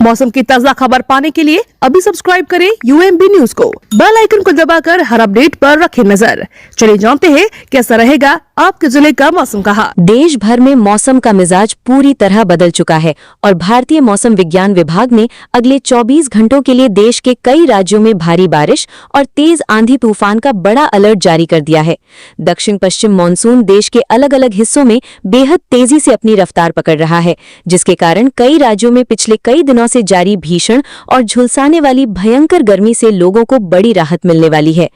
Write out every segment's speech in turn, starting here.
मौसम की ताज़ा खबर पाने के लिए अभी सब्सक्राइब करें यूएमबी न्यूज को। बेल आइकन को दबाकर हर अपडेट पर रखें नजर। चलिए जानते हैं कैसा रहेगा आपके जिले का मौसम का हाल। देश भर में मौसम का मिजाज पूरी तरह बदल चुका है और भारतीय मौसम विज्ञान विभाग ने अगले 24 घंटों के लिए देश के कई राज्यों में भारी बारिश और तेज आंधी तूफान का बड़ा अलर्ट जारी कर दिया है। दक्षिण पश्चिम मानसून देश के अलग अलग हिस्सों में बेहद तेजी से अपनी रफ्तार पकड़ रहा है, जिसके कारण कई राज्यों में पिछले कई दिनों से जारी भीषण और झुलसाने वाली भयंकर गर्मी से लोगों को बड़ी राहत मिलने वाली है।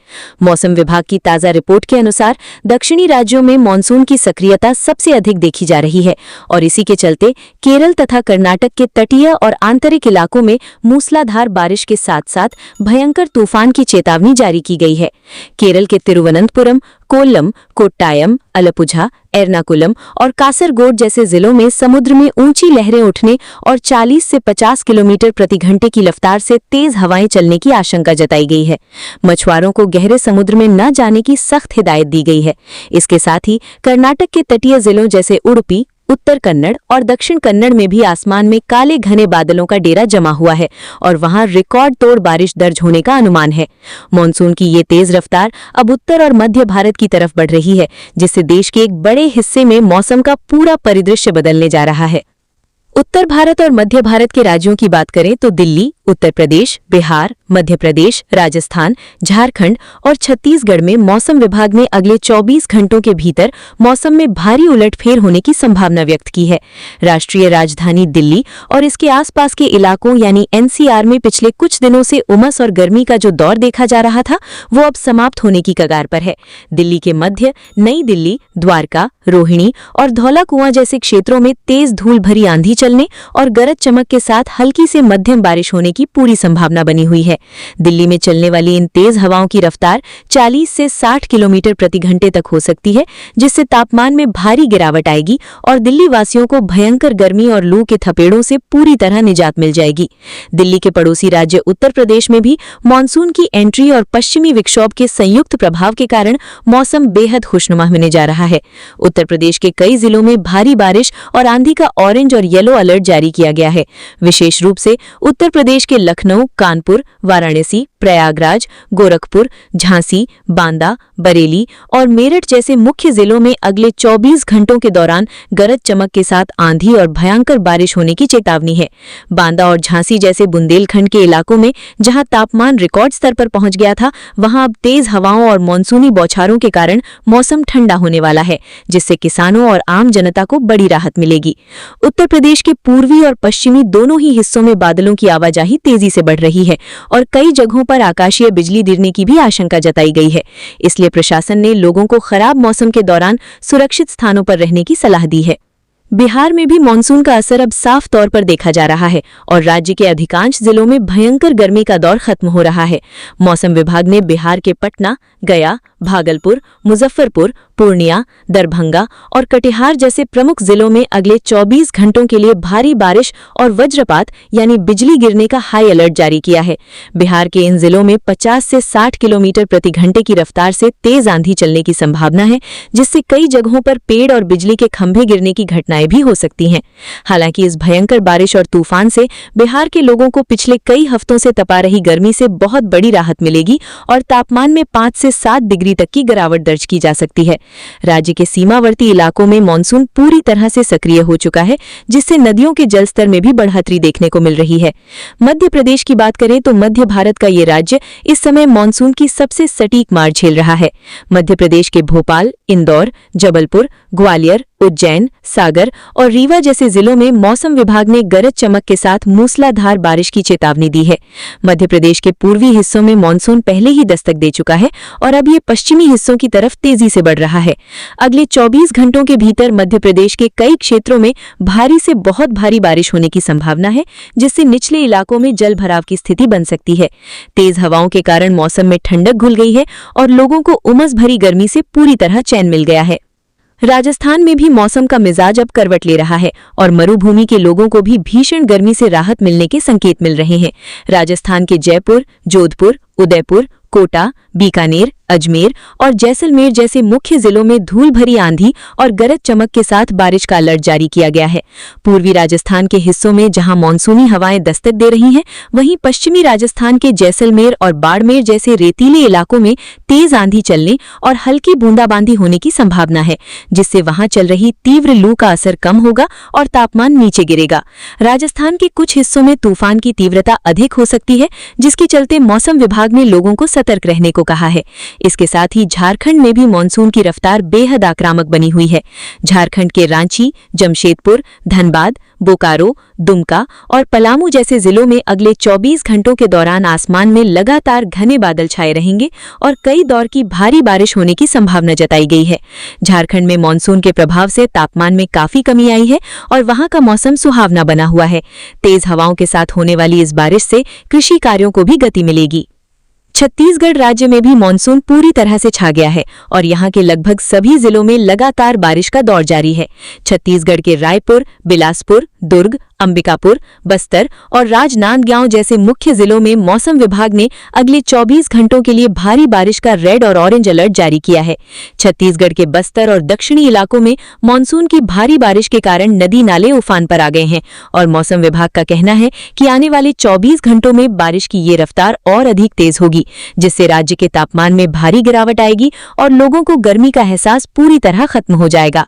मौसम विभाग की ताजा रिपोर्ट के अनुसार दक्षिणी राज्यों में मानसून की सक्रियता सबसे अधिक देखी जा रही है और इसी के चलते केरल तथा कर्नाटक के तटीय और आंतरिक इलाकों में मूसलाधार बारिश के साथ साथ भयंकर तूफान की चेतावनी जारी की गई है। केरल के तिरुवनंतपुरम, कोल्लम, कोट्टायम, अलपुझा, एर्नाकुलम और कासरगोड जैसे जिलों में समुद्र में ऊंची लहरें उठने और 40 से 50 किलोमीटर प्रति घंटे की रफ्तार से तेज हवाएं चलने की आशंका जताई गई है। मछुआरों को गहरे समुद्र में न जाने की सख्त हिदायत दी गई है। इसके साथ ही कर्नाटक के तटीय जिलों जैसे उडुपी, उत्तर कन्नड़ और दक्षिण कन्नड़ में भी आसमान में काले घने बादलों का डेरा जमा हुआ है और वहां रिकॉर्ड तोड़ बारिश दर्ज होने का अनुमान है। मॉनसून की ये तेज रफ्तार अब उत्तर और मध्य भारत की तरफ बढ़ रही है, जिससे देश के एक बड़े हिस्से में मौसम का पूरा परिदृश्य बदलने जा रहा है। उत्तर भारत और मध्य भारत के राज्यों की बात करें तो दिल्ली, उत्तर प्रदेश, बिहार, मध्य प्रदेश, राजस्थान, झारखंड और छत्तीसगढ़ में मौसम विभाग ने अगले 24 घंटों के भीतर मौसम में भारी उलटफेर होने की संभावना व्यक्त की है। राष्ट्रीय राजधानी दिल्ली और इसके आसपास के इलाकों यानी एनसीआर में पिछले कुछ दिनों से उमस और गर्मी का जो दौर देखा जा रहा था, वो अब समाप्त होने की कगार पर है। दिल्ली के मध्य, नई दिल्ली, द्वारका, रोहिणी और धौला कुआं जैसे क्षेत्रों में तेज धूल भरी आंधी चलने और गरज चमक के साथ हल्की से मध्यम बारिश होने की पूरी संभावना बनी हुई है। दिल्ली में चलने वाली इन तेज हवाओं की रफ्तार 40 से 60 किलोमीटर प्रति घंटे तक हो सकती है, जिससे तापमान में भारी गिरावट आएगी और दिल्ली वासियों को भयंकर गर्मी और लू के थपेड़ों से पूरी तरह निजात मिल जाएगी। दिल्ली के पड़ोसी राज्य उत्तर प्रदेश में भी मानसून की एंट्री और पश्चिमी विक्षोभ के संयुक्त प्रभाव के कारण मौसम बेहद खुशनुमा होने जा रहा है। उत्तर प्रदेश के कई जिलों में भारी बारिश और आंधी का ऑरेंज और येलो अलर्ट जारी किया गया है। विशेष रूप से उत्तर प्रदेश के लखनऊ, कानपुर, वाराणसी, प्रयागराज, गोरखपुर, झांसी, बांदा, बरेली और मेरठ जैसे मुख्य जिलों में अगले 24 घंटों के दौरान गरज चमक के साथ आंधी और भयंकर बारिश होने की चेतावनी है। बांदा और झांसी जैसे बुंदेलखंड के इलाकों में जहां तापमान रिकॉर्ड स्तर पर पहुंच गया था, वहां अब तेज हवाओं और मानसूनी बौछारों के कारण मौसम ठंडा होने वाला है, जिससे किसानों और आम जनता को बड़ी राहत मिलेगी। उत्तर प्रदेश के पूर्वी और पश्चिमी दोनों ही हिस्सों में बादलों की आवाजाही तेजी से बढ़ रही है और कई जगहों पर आकाशीय बिजली गिरने की भी आशंका जताई गई है। इसलिए प्रशासन ने लोगों को खराब मौसम के दौरान सुरक्षित स्थानों पर रहने की सलाह दी है। बिहार में भी मानसून का असर अब साफ तौर पर देखा जा रहा है और राज्य के अधिकांश जिलों में भयंकर गर्मी का दौर खत्म हो रहा है। मौसम विभाग ने बिहार के पटना, गया, भागलपुर, मुजफ्फरपुर, पूर्णिया, दरभंगा और कटिहार जैसे प्रमुख जिलों में अगले 24 घंटों के लिए भारी बारिश और वज्रपात यानी बिजली गिरने का हाई अलर्ट जारी किया है। बिहार के इन जिलों में 50 से 60 किलोमीटर प्रति घंटे की रफ्तार से तेज आंधी चलने की संभावना है, जिससे कई जगहों पर पेड़ और बिजली के खंभे गिरने की घटनाएं भी हो सकती हैं। हालांकि इस भयंकर बारिश और तूफान से बिहार के लोगों को पिछले कई हफ्तों से तपा रही गर्मी से बहुत बड़ी राहत मिलेगी और तापमान में 5 से 7 डिग्री तक की गिरावट दर्ज की जा सकती है। राज्य के सीमावर्ती इलाकों में मानसून पूरी तरह से सक्रिय हो चुका है, जिससे नदियों के जलस्तर में भी बढ़ोतरी देखने को मिल रही है। मध्य प्रदेश की बात करें तो मध्य भारत का ये राज्य इस समय मानसून की सबसे सटीक मार झेल रहा है। मध्य प्रदेश के भोपाल, इंदौर, जबलपुर, ग्वालियर, उज्जैन, सागर और रीवा जैसे जिलों में मौसम विभाग ने गरज चमक के साथ मूसलाधार बारिश की चेतावनी दी है। मध्य प्रदेश के पूर्वी हिस्सों में मानसून पहले ही दस्तक दे चुका है और अब ये पश्चिमी हिस्सों की तरफ तेजी से बढ़ रहा है। अगले 24 घंटों के भीतर मध्य प्रदेश के कई क्षेत्रों में भारी से बहुत भारी बारिश होने की संभावना है, जिससे निचले इलाकों में जल भराव की स्थिति बन सकती है। तेज हवाओं के कारण मौसम में ठंडक घुल गई है और लोगों को उमस भरी गर्मी से पूरी तरह चैन मिल गया है। राजस्थान में भी मौसम का मिजाज अब करवट ले रहा है और मरुभूमि के लोगों को भी भीषण गर्मी से राहत मिलने के संकेत मिल रहे हैं। राजस्थान के जयपुर, जोधपुर, उदयपुर, कोटा, बीकानेर, अजमेर और जैसलमेर जैसे मुख्य जिलों में धूल भरी आंधी और गरज चमक के साथ बारिश का अलर्ट जारी किया गया है। पूर्वी राजस्थान के हिस्सों में जहां मानसूनी हवाएं दस्तक दे रही हैं, वहीं पश्चिमी राजस्थान के जैसलमेर और बाड़मेर जैसे रेतीले इलाकों में तेज आंधी चलने और हल्की बूंदाबांदी होने की संभावना है, जिससे वहां चल रही तीव्र लू का असर कम होगा और तापमान नीचे गिरेगा। राजस्थान के कुछ हिस्सों में तूफान की तीव्रता अधिक हो सकती है, जिसके चलते मौसम विभाग ने लोगों को सतर्क रहने को कहा है। इसके साथ ही झारखंड में भी मानसून की रफ्तार बेहद आक्रामक बनी हुई है। झारखंड के रांची, जमशेदपुर, धनबाद, बोकारो, दुमका और पलामू जैसे जिलों में अगले 24 घंटों के दौरान आसमान में लगातार घने बादल छाए रहेंगे और कई दौर की भारी बारिश होने की संभावना जताई गई है। झारखंड में मानसून के प्रभाव से तापमान में काफी कमी आई है और वहां का मौसम सुहावना बना हुआ है। तेज हवाओं के साथ होने वाली इस बारिश से कृषि कार्यों को भी गति मिलेगी। छत्तीसगढ़ राज्य में भी मानसून पूरी तरह से छा गया है और यहां के लगभग सभी जिलों में लगातार बारिश का दौर जारी है। छत्तीसगढ़ के रायपुर, बिलासपुर, दुर्ग, अंबिकापुर, बस्तर और राजनांदगांव जैसे मुख्य जिलों में मौसम विभाग ने अगले 24 घंटों के लिए भारी बारिश का रेड और ऑरेंज अलर्ट जारी किया है। छत्तीसगढ़ के बस्तर और दक्षिणी इलाकों में मानसून की भारी बारिश के कारण नदी नाले उफान पर आ गए हैं और मौसम विभाग का कहना है कि आने वाले 24 घंटों में बारिश की ये रफ्तार और अधिक तेज होगी, जिससे राज्य के तापमान में भारी गिरावट आएगी और लोगों को गर्मी का एहसास पूरी तरह खत्म हो जाएगा।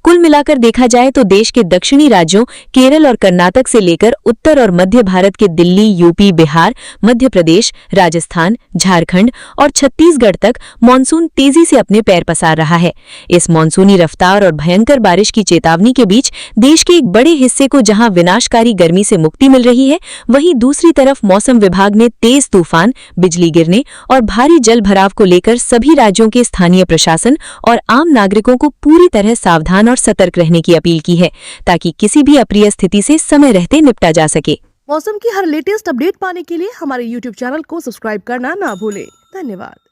कुल मिलाकर देखा जाए तो देश के दक्षिणी राज्यों केरल और कर्नाटक से लेकर उत्तर और मध्य भारत के दिल्ली, यूपी, बिहार, मध्य प्रदेश, राजस्थान, झारखंड और छत्तीसगढ़ तक मानसून तेजी से अपने पैर पसार रहा है। इस मानसूनी रफ्तार और भयंकर बारिश की चेतावनी के बीच देश के एक बड़े हिस्से को जहां विनाशकारी गर्मी से मुक्ति मिल रही है, वहीं दूसरी तरफ मौसम विभाग ने तेज तूफान, बिजली गिरने और भारी जल भराव को लेकर सभी राज्यों के स्थानीय प्रशासन और आम नागरिकों को पूरी तरह सावधान और सतर्क रहने की अपील की है, ताकि किसी भी अप्रिय स्थिति से समय रहते निपटा जा सके। मौसम की हर लेटेस्ट अपडेट पाने के लिए हमारे YouTube चैनल को सब्सक्राइब करना ना भूलें। धन्यवाद।